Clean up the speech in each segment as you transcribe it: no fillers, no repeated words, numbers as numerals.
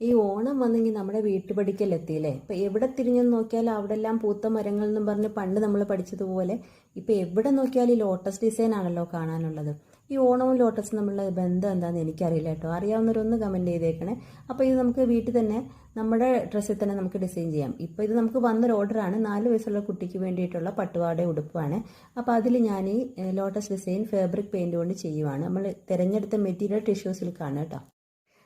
ഈ ഓണം വന്നെങ്കിൽ നമ്മുടെ വീട്ടുപടിക്കലെത്തിയില്ലേ. ഇപ്പം എവിടെ തിരിഞ്ഞെന്ന് നോക്കിയാലും അവിടെ എല്ലാം പൂത്ത മരങ്ങൾ എന്നും പറഞ്ഞ് പണ്ട് നമ്മൾ പഠിച്ചതുപോലെ ഇപ്പം എവിടെ നോക്കിയാലും ഈ ലോട്ടസ് ഡിസൈൻ ആണല്ലോ കാണാനുള്ളത്. ഈ ഓണവും ലോട്ടസും തമ്മിലുള്ള ബന്ധം എന്താണെന്ന് എനിക്കറിയില്ല കേട്ടോ. അറിയാവുന്നവരൊന്ന് കമൻറ്റ് ചെയ്തേക്കണേ. അപ്പോൾ ഇത് നമുക്ക് വീട്ടിൽ തന്നെ നമ്മുടെ ഡ്രസ്സിൽ തന്നെ നമുക്ക് ഡിസൈൻ ചെയ്യാം. ഇപ്പോൾ ഇത് നമുക്ക് വന്നൊരു ഓർഡറാണ്. 4 വയസ്സുള്ള കുട്ടിക്ക് വേണ്ടിയിട്ടുള്ള പട്ടുപാട ഉടുപ്പാണ്. അപ്പോൾ അതിൽ ഞാൻ ഈ ലോട്ടസ് ഡിസൈൻ ഫാബ്രിക് പെയിൻറ് കൊണ്ട് ചെയ്യുവാണ്. നമ്മൾ തിരഞ്ഞെടുത്ത മെറ്റീരിയൽ ടിഷ്യൂ സിൽക്കാണ് കേട്ടോ.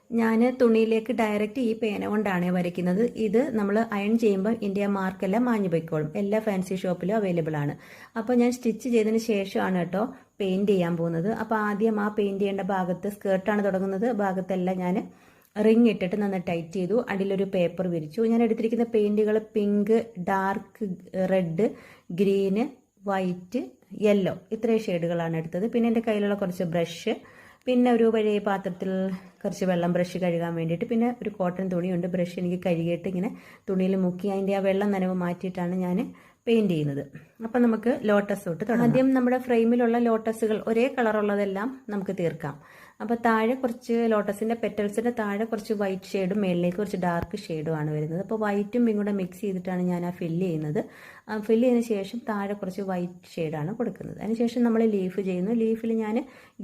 ഞാൻ തുണിയിലേക്ക് ഡയറക്റ്റ് ഈ പേന കൊണ്ടാണ് വരയ്ക്കുന്നത്. ഇത് നമ്മൾ അയൺ ചെയ്യുമ്പോൾ ഇതിൻ്റെ മാർക്കെല്ലാം മാഞ്ഞു പോയിക്കോളും. എല്ലാ ഫാൻസി ഷോപ്പിലും അവൈലബിൾ ആണ്. അപ്പോൾ ഞാൻ സ്റ്റിച്ച് ചെയ്തതിന് ശേഷമാണ് കേട്ടോ പെയിൻറ് ചെയ്യാൻ പോകുന്നത്. അപ്പോൾ ആദ്യം ആ പെയിൻറ് ചെയ്യേണ്ട ഭാഗത്ത് സ്കേർട്ടാണ് തുടങ്ങുന്നത്. ഭാഗത്തെല്ലാം ഞാൻ റിങ് ഇട്ടിട്ട് നന്നായി ടൈറ്റ് ചെയ്തു. അടിയിലൊരു പേപ്പർ വിരിച്ചു. ഞാൻ എടുത്തിരിക്കുന്ന പെയിൻറ്റുകൾ pink, dark red, green, white, yellow ഇത്രയും ഷെയ്ഡുകളാണ് എടുത്തത്. പിന്നെ എൻ്റെ കയ്യിലുള്ള കുറച്ച് ബ്രഷ്, പിന്നെ ഒരു പഴയ പാത്രത്തിൽ കുറച്ച് വെള്ളം ബ്രഷ് കഴുകാൻ വേണ്ടിയിട്ട്, പിന്നെ ഒരു കോട്ടൺ തുണിയുണ്ട്. ബ്രഷ് എനിക്ക് കഴുകിയിട്ട് ഇങ്ങനെ തുണിയിൽ മുക്കി അതിൻ്റെ ആ വെള്ളം നനവ് മാറ്റിയിട്ടാണ് ഞാൻ പെയിൻറ് ചെയ്യുന്നത്. അപ്പം നമുക്ക് ലോട്ടസ് തൊട്ട് തുടങ്ങാം. ആദ്യം നമ്മുടെ ഫ്രെയിമിലുള്ള ലോട്ടസുകൾ ഒരേ കളറുള്ളതെല്ലാം നമുക്ക് തീർക്കാം. അപ്പോൾ താഴെ കുറച്ച് ലോട്ടസിൻ്റെ പെറ്റൽസിൻ്റെ താഴെ കുറച്ച് വൈറ്റ് ഷെയ്ഡും മേളിലേക്ക് കുറച്ച് ഡാർക്ക് ഷെയ്ഡുമാണ് വരുന്നത്. അപ്പോൾ വൈറ്റും പിങ്കും കൂടെ മിക്സ് ചെയ്തിട്ടാണ് ഞാൻ ആ ഫില്ല് ചെയ്യുന്നത്. ഫില്ല് ചെയ്തതിന് ശേഷം താഴെ കുറച്ച് വൈറ്റ് ഷെയ്ഡാണ് കൊടുക്കുന്നത്. അതിനുശേഷം നമ്മൾ ലീഫ് ചെയ്യുന്നു. ലീഫിൽ ഞാൻ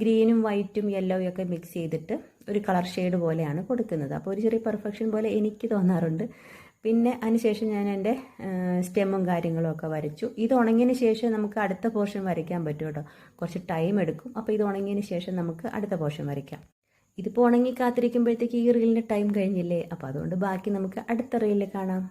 ഗ്രീനും വൈറ്റും യെല്ലോയും ഒക്കെ മിക്സ് ചെയ്തിട്ട് ഒരു കളർ ഷെയ്ഡ് പോലെയാണ് കൊടുക്കുന്നത്. അപ്പോൾ ഒരു ചെറിയ പെർഫെക്ഷൻ പോലെ എനിക്ക് തോന്നാറുണ്ട്. പിന്നെ അതിനുശേഷം ഞാൻ എൻ്റെ സ്റ്റെമ്മും കാര്യങ്ങളും ഒക്കെ വരച്ചു. ഇത് ഉണങ്ങിയതിന് ശേഷം നമുക്ക് അടുത്ത പോർഷൻ വരയ്ക്കാൻ പറ്റും കേട്ടോ. കുറച്ച് ടൈം എടുക്കും. അപ്പോൾ ഇത് ഉണങ്ങിയതിന് ശേഷം നമുക്ക് അടുത്ത പോർഷൻ വരയ്ക്കാം. ഇതിപ്പോൾ ഉണങ്ങി കാത്തിരിക്കുമ്പോഴത്തേക്ക് ഈ റീലിൻ്റെ ടൈം കഴിഞ്ഞില്ലേ. അപ്പോൾ അതുകൊണ്ട് ബാക്കി നമുക്ക് അടുത്ത റീലിൽ കാണാം.